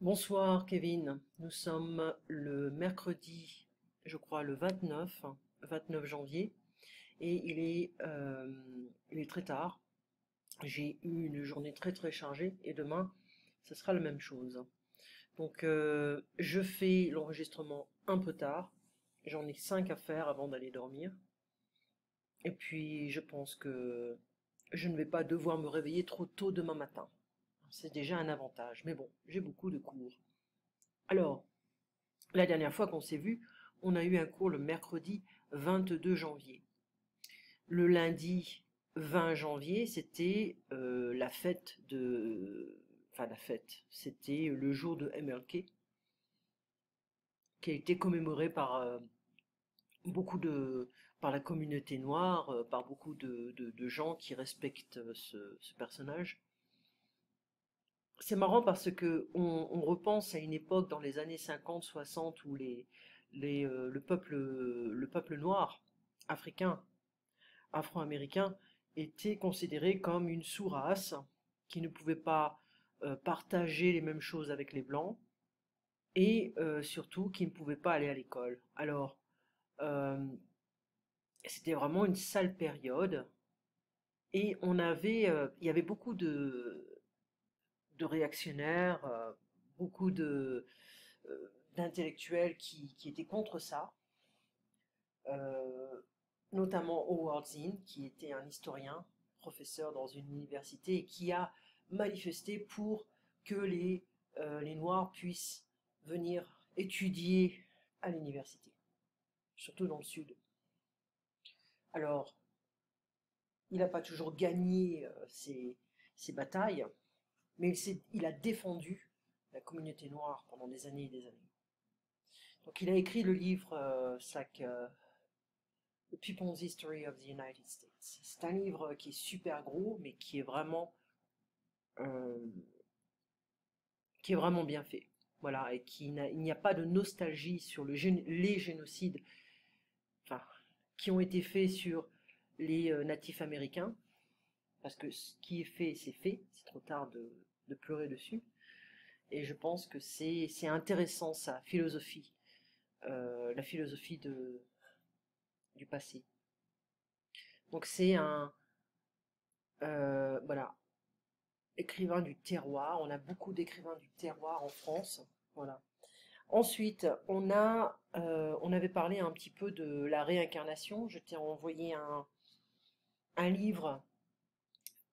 Bonsoir Kevin, nous sommes le mercredi, je crois le 29 janvier, et il est très tard. J'ai eu une journée très très chargée et demain, ce sera la même chose. Donc je fais l'enregistrement un peu tard, j'en ai 5 à faire avant d'aller dormir, et puis je pense que je ne vais pas devoir me réveiller trop tôt demain matin. C'est déjà un avantage, mais bon, j'ai beaucoup de cours. Alors, la dernière fois qu'on s'est vu, on a eu un cours le mercredi 22 janvier. Le lundi 20 janvier, c'était la fête de... Enfin, la fête, c'était le jour de MLK, qui a été commémoré par beaucoup de... par la communauté noire, par beaucoup de gens qui respectent ce personnage. C'est marrant parce que on repense à une époque dans les années 50-60 où le peuple noir, africain, afro-américain, était considéré comme une sous-race qui ne pouvait pas partager les mêmes choses avec les blancs et surtout qui ne pouvait pas aller à l'école. Alors, euh, c'était vraiment une sale période et il y avait beaucoup de réactionnaires, beaucoup d'intellectuels qui étaient contre ça, euh, notamment Howard Zinn, qui était un historien, professeur dans une université, et qui a manifesté pour que les Noirs puissent venir étudier à l'université, surtout dans le Sud. Alors, il n'a pas toujours gagné ses batailles, mais il a défendu la communauté noire pendant des années et des années. Donc il a écrit le livre The People's History of the United States. C'est un livre qui est super gros, mais euh, qui est vraiment bien fait. Voilà, et il n'y a pas de nostalgie sur les génocides, enfin, qui ont été faits sur les natifs américains, parce que ce qui est fait, c'est trop tard de pleurer dessus. Et je pense que c'est intéressant la philosophie du passé. Donc c'est voilà, écrivain du terroir. On a beaucoup d'écrivains du terroir en France. Voilà. Ensuite, on avait parlé un petit peu de la réincarnation. Je t'ai envoyé un livre,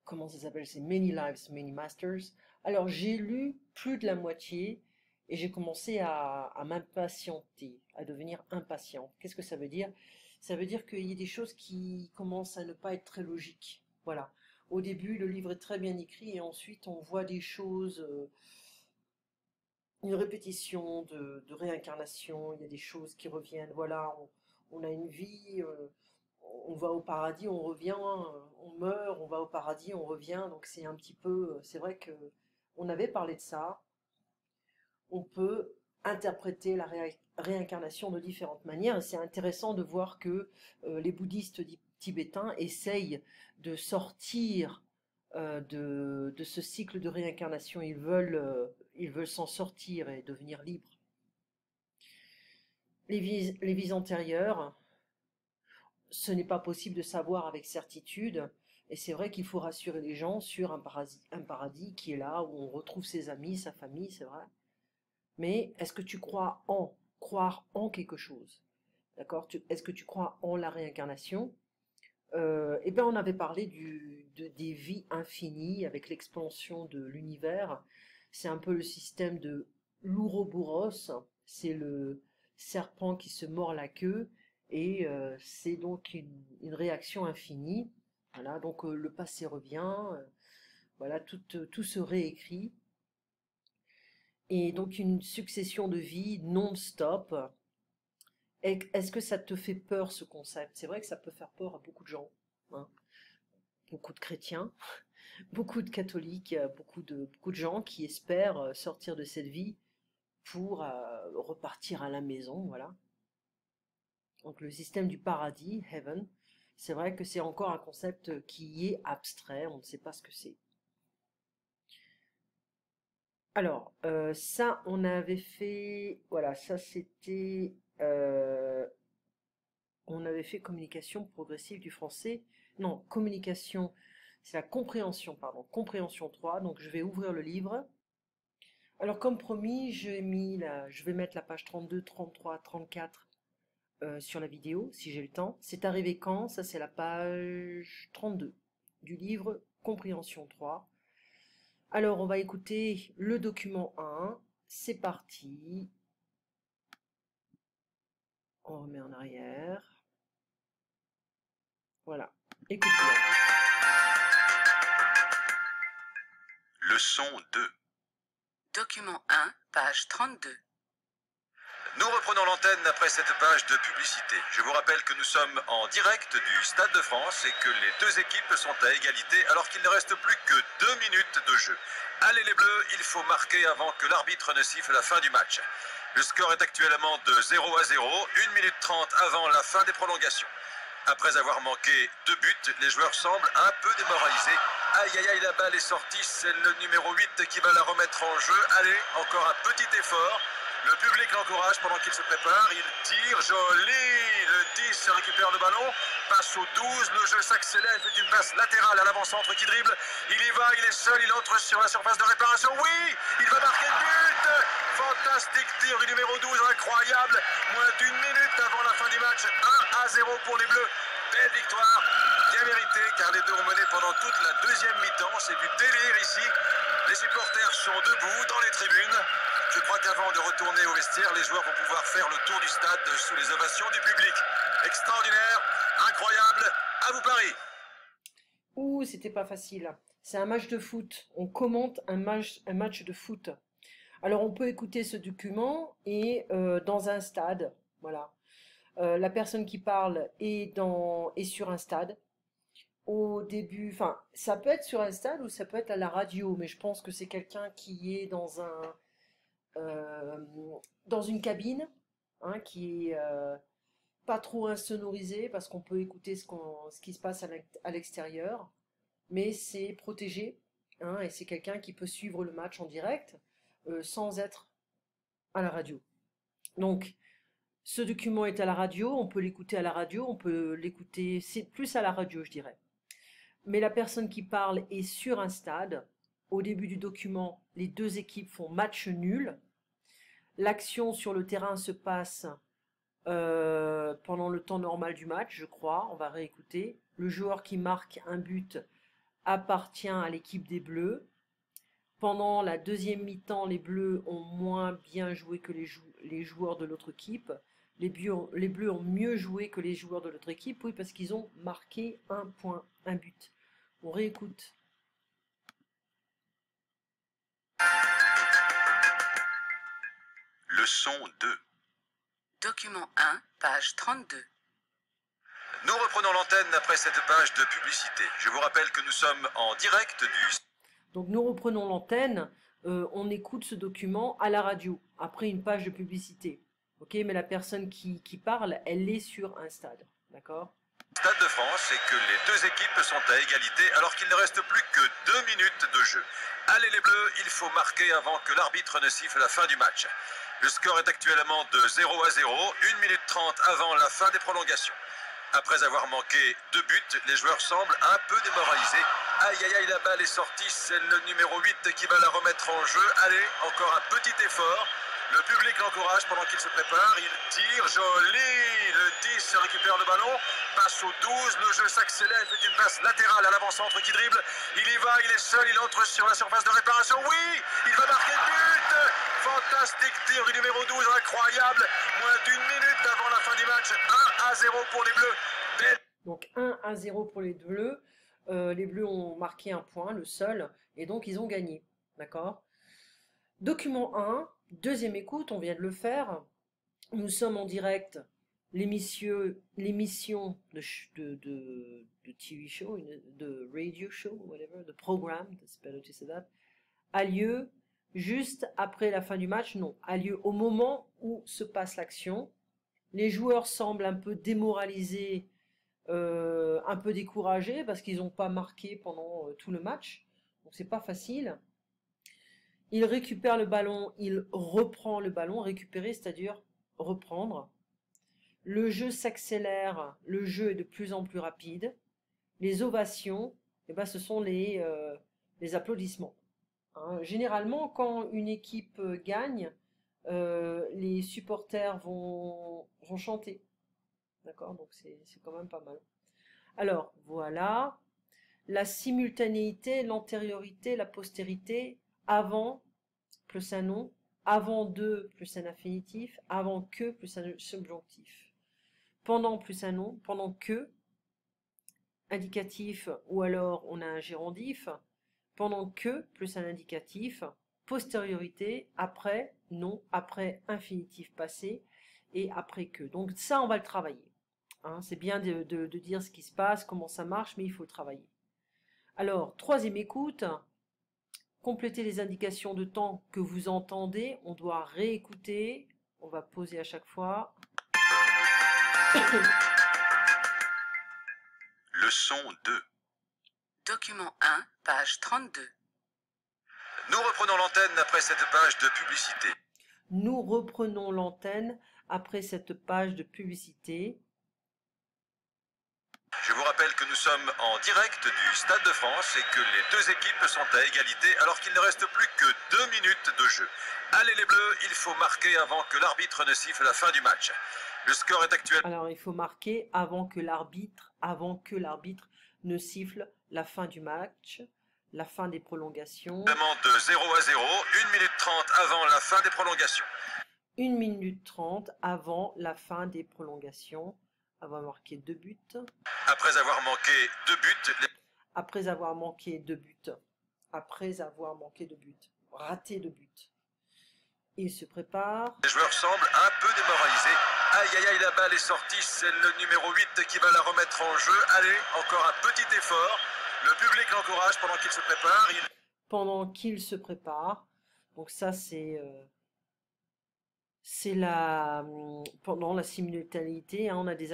comment ça s'appelle? C'est Many Lives, Many Masters. Alors, j'ai lu plus de la moitié et j'ai commencé à m'impatienter, à devenir impatient. Qu'est-ce que ça veut dire? Ça veut dire qu'il y a des choses qui commencent à ne pas être très logiques. Voilà. Au début, le livre est très bien écrit et ensuite, on voit des choses, une répétition de réincarnation. Il y a des choses qui reviennent. Voilà, on a une vie, on va au paradis, on revient, on meurt, on va au paradis, on revient. Donc c'est un petit peu, c'est vrai que on avait parlé de ça. On peut interpréter la réincarnation de différentes manières. Et c'est intéressant de voir que les bouddhistes tibétains essayent de sortir de ce cycle de réincarnation. Ils veulent s'en sortir et devenir libres. Les vies antérieures, ce n'est pas possible de savoir avec certitude. Et c'est vrai qu'il faut rassurer les gens sur un paradis qui est là, où on retrouve ses amis, sa famille, c'est vrai. Mais est-ce que tu croire en quelque chose? D'accord? Est-ce que tu crois en la réincarnation? Eh bien, on avait parlé des vies infinies avec l'expansion de l'univers. C'est un peu le système de l'Ouroboros. C'est le serpent qui se mord la queue et c'est donc une réaction infinie. Voilà, donc le passé revient. Voilà, tout se réécrit. Et donc une succession de vies non-stop. Est-ce que ça te fait peur ce concept? C'est vrai que ça peut faire peur à beaucoup de gens, hein. Beaucoup de chrétiens, beaucoup de catholiques, beaucoup de gens qui espèrent sortir de cette vie pour repartir à la maison, voilà. Donc le système du paradis, heaven, c'est vrai que c'est encore un concept qui est abstrait, on ne sait pas ce que c'est. Alors, ça, on avait fait, voilà, ça c'était, on avait fait communication progressive du français. Non, communication, c'est la compréhension, pardon, compréhension 3. Donc, je vais ouvrir le livre. Alors, comme promis, je vais mettre la page 32, 33, 34 sur la vidéo, si j'ai le temps. C'est arrivé quand? Ça, c'est la page 32 du livre Compréhension 3. Alors, on va écouter le document 1. C'est parti. On remet en arrière. Voilà. Écoutez. Leçon 2. Document 1, page 32. Nous reprenons l'antenne après cette page de publicité. Je vous rappelle que nous sommes en direct du Stade de France et que les deux équipes sont à égalité alors qu'il ne reste plus que 2 minutes de jeu. Allez les Bleus, il faut marquer avant que l'arbitre ne siffle la fin du match. Le score est actuellement de 0-0, 1 minute 30 avant la fin des prolongations. Après avoir manqué 2 buts, les joueurs semblent un peu démoralisés. Aïe aïe aïe, la balle est sortie, c'est le numéro 8 qui va la remettre en jeu. Allez, encore un petit effort. Le public l'encourage pendant qu'il se prépare, il tire, joli, le 10 récupère le ballon, passe au 12, le jeu s'accélère, il fait une passe latérale à l'avant-centre qui dribble, il y va, il est seul, il entre sur la surface de réparation, oui, il va marquer le but, fantastique tir du numéro 12, incroyable, moins d'une minute avant la fin du match, 1-0 pour les Bleus, belle victoire, bien méritée car les deux ont mené pendant toute la deuxième mi-temps, c'est du délire ici, les supporters sont debout dans les tribunes. Je crois qu'avant de retourner au vestiaire, les joueurs vont pouvoir faire le tour du stade sous les ovations du public. Extraordinaire, incroyable, à vous Paris. Ouh, c'était pas facile. C'est un match de foot. On commente un match de foot. Alors, on peut écouter ce document et dans un stade, voilà. La personne qui parle est sur un stade. Au début, enfin, ça peut être sur un stade ou ça peut être à la radio, mais je pense que c'est quelqu'un qui est euh, dans une cabine, hein, qui est pas trop insonorisée parce qu'on peut écouter ce qui se passe à l'extérieur, mais c'est protégé, hein, et c'est quelqu'un qui peut suivre le match en direct sans être à la radio. Donc, ce document est à la radio, on peut l'écouter à la radio, on peut l'écouter, c'est plus à la radio, je dirais. Mais la personne qui parle est sur un stade. Au début du document, les deux équipes font match nul. L'action sur le terrain se passe pendant le temps normal du match, je crois. On va réécouter. Le joueur qui marque un but appartient à l'équipe des Bleus. Pendant la deuxième mi-temps, les Bleus ont moins bien joué que les joueurs de l'autre équipe. Les Bleus ont mieux joué que les joueurs de l'autre équipe, oui, parce qu'ils ont marqué un point, un but. On réécoute. Leçon 2. Document 1, page 32. Nous reprenons l'antenne après cette page de publicité. Je vous rappelle que nous sommes en direct du... Donc nous reprenons l'antenne, on écoute ce document à la radio, après une page de publicité. Ok, mais la personne qui parle, elle est sur un stade. D'accord? Stade de France et que les deux équipes sont à égalité alors qu'il ne reste plus que 2 minutes de jeu. Allez les Bleus, il faut marquer avant que l'arbitre ne siffle la fin du match. Le score est actuellement de 0-0, 1 minute 30 avant la fin des prolongations. Après avoir manqué 2 buts, les joueurs semblent un peu démoralisés. Aïe aïe aïe, la balle est sortie, c'est le numéro 8 qui va la remettre en jeu. Allez, encore un petit effort. Le public l'encourage pendant qu'il se prépare, il tire, joli, le 10 récupère le ballon, passe au 12, le jeu s'accélère, il fait une passe latérale à l'avant-centre qui dribble, il y va, il est seul, il entre sur la surface de réparation, oui, il va marquer le but, fantastique tir du numéro 12, incroyable, moins d'une minute avant la fin du match, 1-0 pour les Bleus. Donc 1-0 pour les Bleus ont marqué un point, le seul, et donc ils ont gagné. D'accord? Document 1, deuxième écoute, on vient de le faire. Nous sommes en direct. L'émission de TV show, de radio show, whatever, de programme, it's better to say that, a lieu juste après la fin du match. Non, a lieu au moment où se passe l'action. Les joueurs semblent un peu démoralisés, un peu découragés parce qu'ils n'ont pas marqué pendant tout le match. Donc c'est pas facile. Il récupère le ballon, il reprend le ballon. Récupérer, c'est-à-dire reprendre. Le jeu s'accélère, le jeu est de plus en plus rapide. Les ovations, eh ben, ce sont les applaudissements. Hein. Généralement, quand une équipe gagne, les supporters vont chanter. D'accord? Donc c'est quand même pas mal. Alors, voilà. La simultanéité, l'antériorité, la postérité, avant plus un nom, avant de plus un infinitif, avant que plus un subjonctif. Pendant plus un nom, pendant que, indicatif ou alors on a un gérondif, pendant que plus un indicatif, postériorité, après, non, après infinitif passé et après que. Donc ça, on va le travailler. Hein, c'est bien de dire ce qui se passe, comment ça marche, mais il faut le travailler. Alors, troisième écoute, compléter les indications de temps que vous entendez, on doit réécouter, on va poser à chaque fois. Leçon 2. Document 1, page 32. Nous reprenons l'antenne après cette page de publicité. Nous reprenons l'antenne après cette page de publicité. Je vous rappelle que nous sommes en direct du Stade de France et que les deux équipes sont à égalité alors qu'il ne reste plus que 2 minutes de jeu. Allez les Bleus, il faut marquer avant que l'arbitre ne siffle la fin du match. Le score est actuel. Alors il faut marquer avant que l'arbitre ne siffle la fin du match, la fin des prolongations. Demande de 0 à 0, 1 minute 30 avant la fin des prolongations. 1 minute 30 avant la fin des prolongations. Avoir marqué 2 buts. Après avoir manqué 2 buts. Après avoir manqué 2 buts. Après avoir manqué 2 buts. Raté 2 buts. Il se prépare. Les joueurs semblent un peu démoralisés. Aïe aïe aïe, la balle est sortie. C'est le numéro 8 qui va la remettre en jeu. Allez, encore un petit effort. Le public l'encourage pendant qu'il se prépare. Pendant qu'il se prépare. Donc ça c'est pendant la simultanéité, hein, on a deux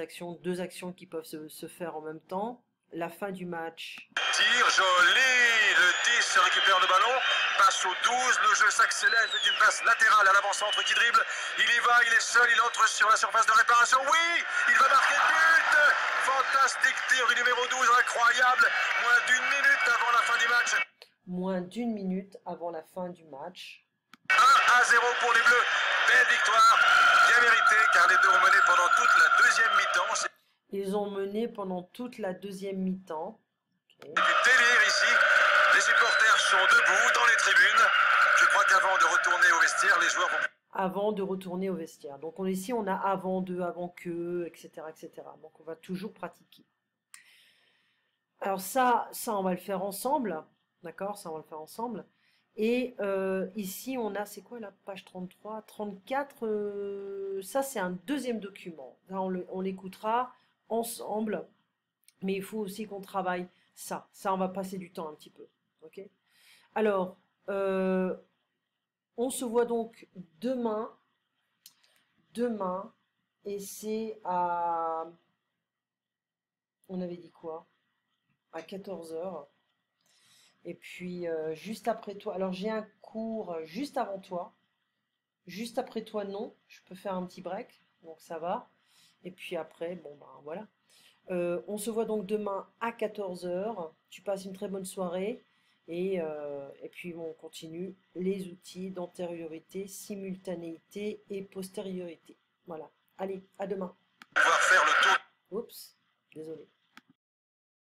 actions qui peuvent se faire en même temps. La fin du match. Tire joli, le 10 récupère le ballon, passe au 12, le jeu s'accélère, il fait une passe latérale à l'avant-centre qui dribble, il y va, il est seul, il entre sur la surface de réparation, oui, il va marquer le but, fantastique tir du numéro 12, incroyable, moins d'1 minute avant la fin du match. Moins d'1 minute avant la fin du match. 1 à 0 pour les Bleus. Belle victoire, bien méritée, car les deux ont mené pendant toute la deuxième mi-temps. Ils ont mené pendant toute la deuxième mi-temps. Okay. Du délire ici. Les supporters sont debout dans les tribunes. Je crois qu'avant de retourner au vestiaire, les joueurs vont... Avant de retourner au vestiaire. Donc ici, on a avant de, avant que, etc., etc. Donc on va toujours pratiquer. Alors ça, on va le faire ensemble. D'accord? Ça, on va le faire ensemble. Et ici, on a, c'est quoi la page 33, 34, ça c'est un deuxième document. Là, on l'écoutera ensemble, mais il faut aussi qu'on travaille ça. Ça, on va passer du temps un petit peu. Ok? Alors, on se voit donc demain, et c'est à, on avait dit quoi? À 14 h. Et puis, juste après toi, alors j'ai un cours juste avant toi. Juste après toi, non. Je peux faire un petit break, donc ça va. Et puis après, bon, ben voilà. On se voit donc demain à 14 h. Tu passes une très bonne soirée. Et puis, on continue les outils d'antériorité, simultanéité et postériorité. Voilà. Allez, à demain. Pouvoir faire le tour. Oups, désolé.